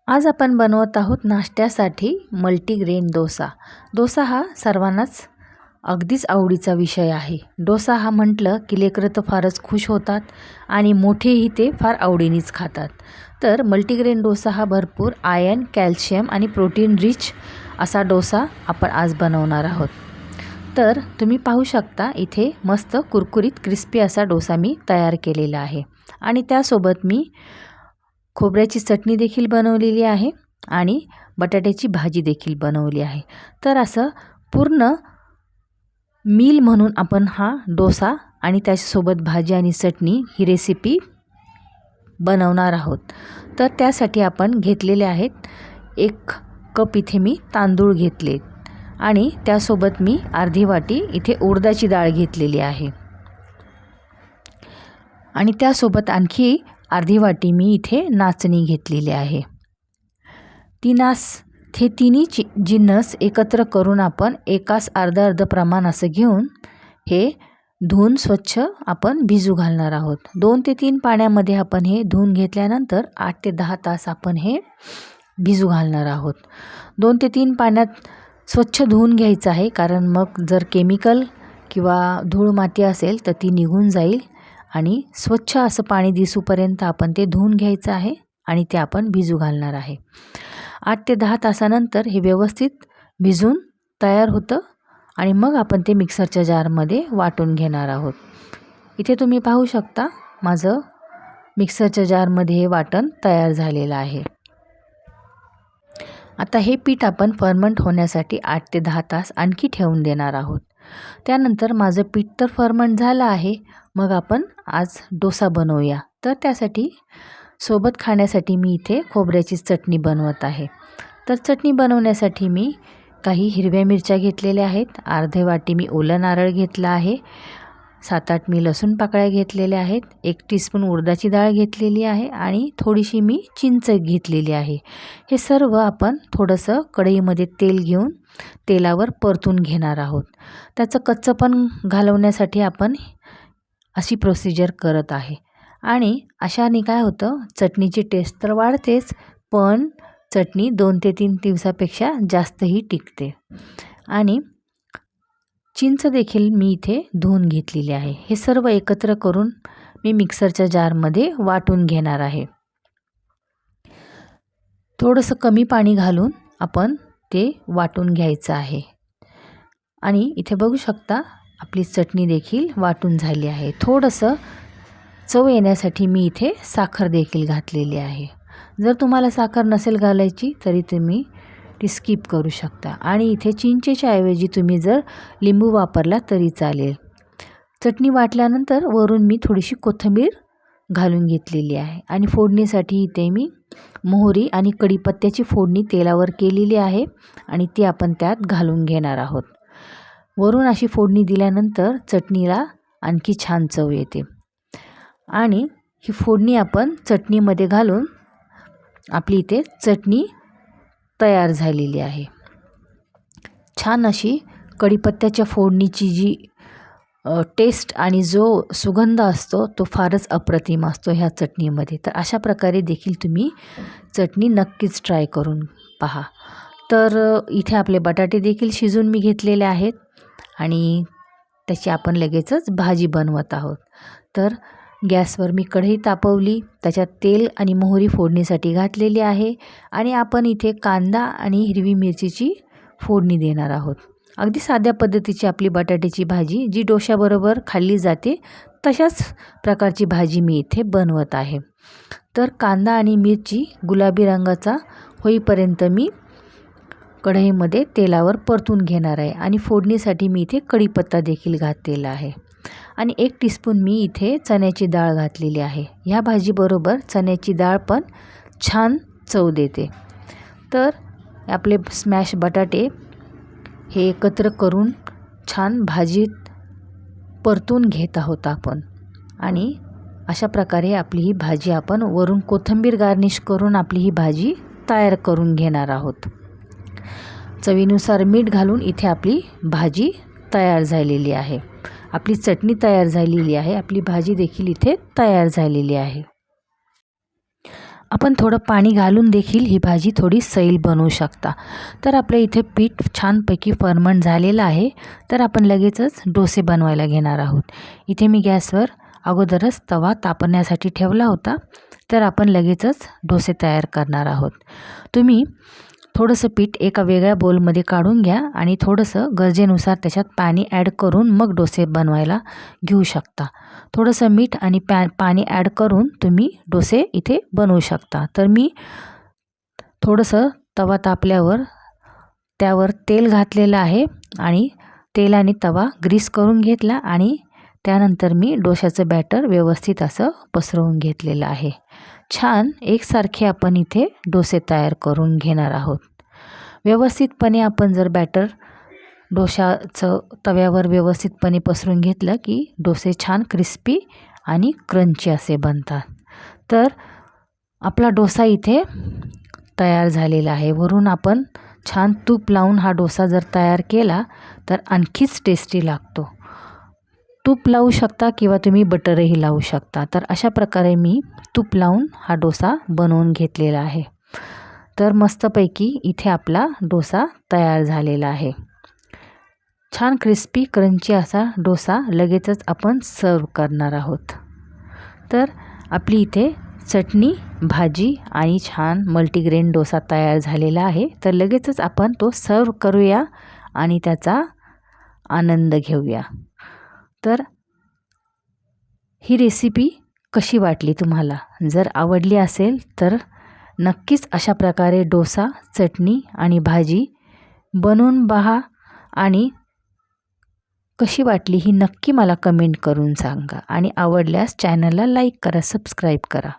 आज आपण बनवत आहोत नाश्त्यासाठी मल्टीग्रेन डोसा. डोसा हा सर्वांनाच अगदीच आवडीचा विषय आहे. डोसा हा म्हटलं की लेकरं तर फारच खुश होतात आणि मोठेही ते फार आवडीनेच खातात. तर मल्टीग्रेन डोसा हा भरपूर आयर्न, कॅल्शियम आणि प्रोटीन रिच असा डोसा आपण आज बनवणार आहोत. तर तुम्ही पाहू शकता इथे मस्त कुरकुरीत क्रिस्पी असा डोसा मी तयार केलेला आहे आणि त्यासोबत मी खोबऱ्याची चटणी देखील बनवलेली आहे आणि बटाट्याची भाजी देखील बनवली आहे. तर असं पूर्ण मील म्हणून आपण हा डोसा आणि त्याच्यासोबत भाजी आणि चटणी ही रेसिपी बनवणार आहोत. तर त्यासाठी आपण घेतलेले आहेत 1 कप इथे मी तांदूळ घेतले आणि त्यासोबत मी अर्धी वाटी इथे उडदाची डाळ घेतलेली आहे आणि त्यासोबत आणखी अर्धी वाटी मी इथे नाचणी घेतलेली आहे. हे तिन्ही जिन्नस एकत्र करून आपण एकास अर्ध प्रमाण असं घेऊन हे धुवून स्वच्छ आपण भिजू घालणार आहोत. 2 ते 3 पाण्यामध्ये आपण हे धुवून घेतल्यानंतर 8 ते 10 तास आपण हे भिजू घालणार आहोत. 2 ते 3 पाण्यात स्वच्छ धुवून घ्यायचं आहे, कारण मग जर केमिकल किंवा धूळ माती असेल तर ती निघून जाईल आणि स्वच्छ असं पाणी दिसूपर्यंत आपण ते धुवून घ्यायचं आहे आणि ते आपण भिजू घालणार आहे. 8 ते 10 तासानंतर हे व्यवस्थित भिजून तयार होतं आणि मग आपण ते मिक्सरच्या जारमध्ये वाटून घेणार आहोत. इथे तुम्ही पाहू शकता माझं मिक्सरच्या जारमध्ये हे वाटण तयार झालेलं आहे. आता हे पीठ आपण फर्मंट होण्यासाठी 8 ते 10 तास आणखी ठेवून देणार आहोत. त्यानंतर माझं पीठ तर फर्मंट झालं आहे. मग आपण आज डोसा बनवूया. तर त्यासाठी सोबत खाण्यासाठी मी इथे खोबऱ्याची चटणी बनवत आहे. तर चटणी बनवण्यासाठी मी काही हिरव्या मिरच्या घेतलेल्या आहेत, अर्धी वाटी मी ओलं नारळ घेतला आहे, 7-8 मी लसूण पाकळ्या घेतलेल्या आहेत, 1 टीस्पून उडदाची डाळ घेतलेली आहे आणि थोडीशी मी चिंच घेतलेली आहे. हे सर्व आपण थोडंसं कढईमध्ये तेल घेऊन तेलावर परतून घेणार आहोत. त्याचं कच्चंपण घालवण्यासाठी आपण अशी प्रोसिजर करत आहे आणि अशाने काय होतं, चटणीची टेस्ट तर वाढतेच, पण चटणी 2 ते 3 दिवसापेक्षा जास्तही टिकते. आणि चिंच देखील मी इथे धुवून घेतलेली आहे. हे सर्व एकत्र करून मी मिक्सरच्या जारमध्ये वाटून घेणार आहे. थोडंसं कमी पाणी घालून आपण ते वाटून घ्यायचं आहे आणि इथे बघू शकता आपली चटणी देखील वाटून झाली आहे. थोडंसं चव येण्यासाठी मी इथे साखर देखील घातलेली आहे. जर तुम्हाला साखर नसेल घालायची तरी तुम्ही ती स्किप करू शकता आणि इथे चिंचेच्या ऐवजी तुम्ही जर लिंबू वापरला तरी चालेल. चटणी वाटल्यानंतर वरून मी थोडीशी कोथिंबीर घालून घेतलेली आहे आणि फोडणीसाठी इथे मी मोहरी आणि कढीपत्त्याची फोडणी तेलावर केलेली आहे आणि ती आपण त्यात घालून घेणार आहोत. वरून अशी फोडणी दिल्यानंतर चटणीला आणखी छान चव येते आणि ही फोडणी आपण चटणीमध्ये घालून आपली इथे चटणी तयार झालेली आहे. छान अशी कढीपत्त्याच्या फोडणीची जी टेस्ट आणि जो सुगंध असतो तो फारच अप्रतिम असतो ह्या चटणीमध्ये. तर अशा प्रकारे देखील तुम्ही चटणी नक्कीच ट्राय करून पहा. तर इथे आपले बटाटे देखील शिजून मी घेतलेले आहेत आणि त्याची आपण लगेचच भाजी बनवत आहोत. तर गॅसवर मी कढई तापवली, त्याच्यात तेल आणि मोहरी फोडणीसाठी घातलेली आहे आणि आपण इथे कांदा आणि हिरवी मिरचीची फोडणी देणार आहोत. अगदी साध्या पद्धतीची आपली बटाट्याची भाजी जी डोशाबरोबर खाल्ली जाते तशाच प्रकारची भाजी मी इथे बनवत आहे. तर कांदा आणि मिरची गुलाबी रंगाचा होईपर्यंत मी कढईमध्ये तेलावर परतून घेणार आहे आणि फोडणीसाठी मी इथे कढीपत्ता देखील घातलेला आहे आणि 1 टीस्पून मी इथे चण्याची डाळ घातलेली आहे. ह्या भाजीबरोबर चण्याची डाळ पण छान चव देते. तर आपले स्मॅश बटाटे हे एकत्र करून छान भाजीत परतून घेत आहोत आपण आणि अशा प्रकारे आपली ही भाजी आपण वरून कोथिंबीर गार्निश करून आपली ही भाजी तयार करून घेणार आहोत. चवीनुसार मीठ घालून इथे आपली भाजी तयार झालेली आहे. आपली चटणी तयार झालेली आहे. आपली भाजी देखील इथे तयार झालेली आहे. आपण थोडं पाणी घालून देखील ही भाजी थोडी सैल बनवू शकता। तर आपल्या इथे पीठ छानपैकी फर्मंट झालेलं आहे। तर आपण लगेचच डोसे बनवायला घेणार आहोत। इथे मी गॅसवर अगोदरच तवा तापण्यासाठी ठेवला होता। तर आपण लगेचच डोसे तयार करणार आहोत। तुम्ही थोडंसं पीठ एका वेगळ्या बोलमध्ये काढून घ्या आणि थोडंसं गरजेनुसार त्याच्यात पाणी ॲड करून मग डोसे बनवायला घेऊ शकता। थोडंसं मीठ आणि पाणी ॲड करून तुम्ही डोसे इथे बनवू शकता। तर मी थोडंसं तवा तापल्यावर त्यावर तेल घातलेलं आहे आणि तेलाने तवा ग्रीस करून घेतला आणि त्यानंतर मी डोशाचं बॅटर व्यवस्थित असं पसरवून घेतलेलं आहे। छान एकसारखे आपण इथे डोसे तयार करून घेणार आहोत। व्यवस्थितपणे आपण जर बॅटर डोशाचं तव्यावर व्यवस्थितपणे पसरून घेतलं की डोसे छान क्रिस्पी आणि क्रंची असे बनतात। तर आपला डोसा इथे तयार झालेला आहे। वरून आपण छान तूप लावून हा डोसा जर तयार केला तर आणखीच टेस्टी लागतो। तूप लावू शकता किंवा तुम्ही बटरही लावू शकता। तर अशा प्रकारे मी तूप लावून हा डोसा बनवून घेतलेला आहे। तर मस्तपैकी इथे आपला डोसा तयार झालेला आहे। छान क्रिस्पी क्रंची असा डोसा लगेचच आपण सर्व करणार आहोत। तर आपली इथे चटणी, भाजी आणि छान मल्टीग्रेन डोसा तयार झालेला आहे। तर लगेचच आपण तो सर्व करूया आणि त्याचा आनंद घेऊया। तर ही रेसिपी कशी वाटली तुम्हाला? जर आवडली असेल तर नक्कीच अशा प्रकारे डोसा, चटणी आणि भाजी बनवून पहा आणि कशी वाटली ही नक्की मला कमेंट करून सांगा आणि आवडल्यास चॅनलला लाईक करा, सबस्क्राईब करा।